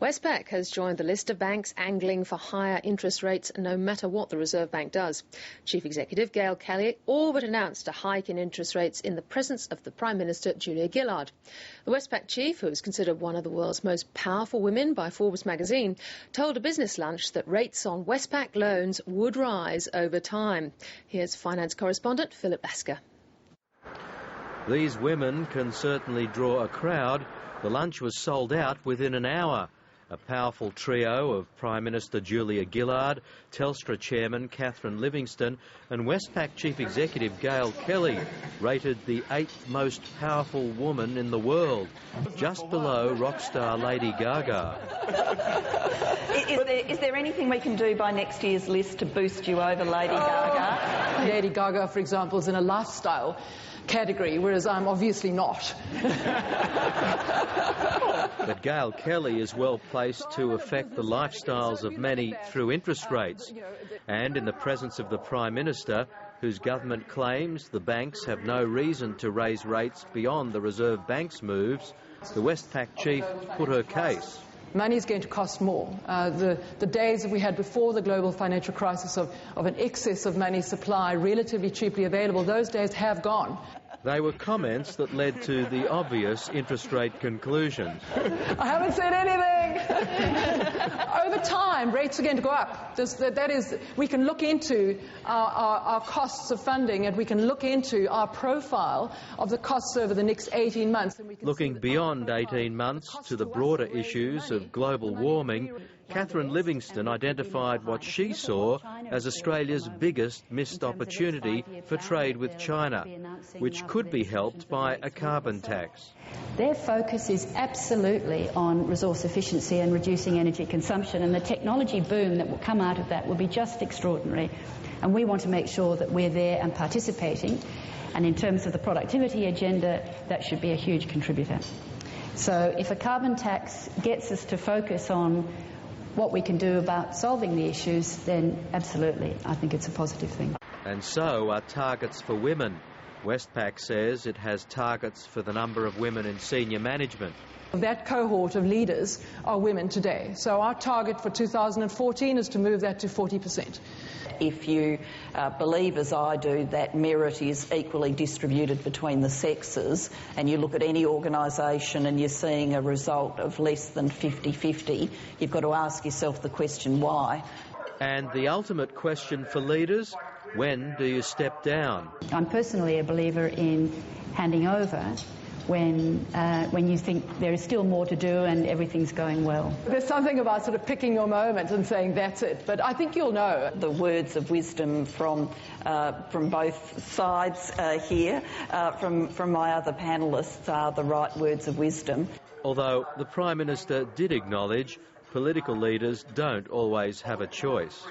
Westpac has joined the list of banks angling for higher interest rates no matter what the Reserve Bank does. Chief Executive Gail Kelly all but announced a hike in interest rates in the presence of the Prime Minister Julia Gillard. The Westpac chief, who is considered one of the world's most powerful women by Forbes magazine, told a business lunch that rates on Westpac loans would rise over time. Here's finance correspondent Philip Lasker. These women can certainly draw a crowd. The lunch was sold out within an hour. A powerful trio of Prime Minister Julia Gillard, Telstra Chairman Catherine Livingstone and Westpac Chief Executive Gail Kelly, rated the 8th most powerful woman in the world, just below rock star Lady Gaga. Is there anything we can do by next year's list to boost you over Lady Gaga? Lady Gaga, for example, is in a lifestyle category, whereas I'm obviously not. But Gail Kelly is well placed to affect the lifestyles of many through interest rates. And in the presence of the Prime Minister, whose government claims the banks have no reason to raise rates beyond the Reserve Bank's moves, the Westpac chief put her case. Money is going to cost more. The days that we had before the global financial crisis of an excess of money supply relatively cheaply available, those days have gone. They were comments that led to the obvious interest rate conclusions. I haven't said anything. Over time, rates are going to go up. That is, we can look into our costs of funding, and we can look into our profile of the costs over the next 18 months. And we can looking beyond 18 months to the broader issues of global warming, Catherine Livingstone identified what she saw as Australia's biggest missed opportunity for trade with China, which could be helped by a carbon tax. Their focus is absolutely on resource efficiency and reducing energy consumption, and the technology boom that will come out of that will be just extraordinary. And we want to make sure that we're there and participating. And in terms of the productivity agenda, that should be a huge contributor. So if a carbon tax gets us to focus on what we can do about solving the issues, then absolutely, I think it's a positive thing. And so are targets for women. Westpac says it has targets for the number of women in senior management. That cohort of leaders are women today. So our target for 2014 is to move that to 40%. If you believe, as I do, that merit is equally distributed between the sexes, and you look at any organisation and you're seeing a result of less than 50-50, you've got to ask yourself the question, why? And the ultimate question for leaders, when do you step down? I'm personally a believer in handing over when you think there is still more to do and everything's going well. There's something about sort of picking your moment and saying that's it, but I think you'll know. The words of wisdom from both sides here, from my other panellists, are the right words of wisdom. Although the Prime Minister did acknowledge political leaders don't always have a choice.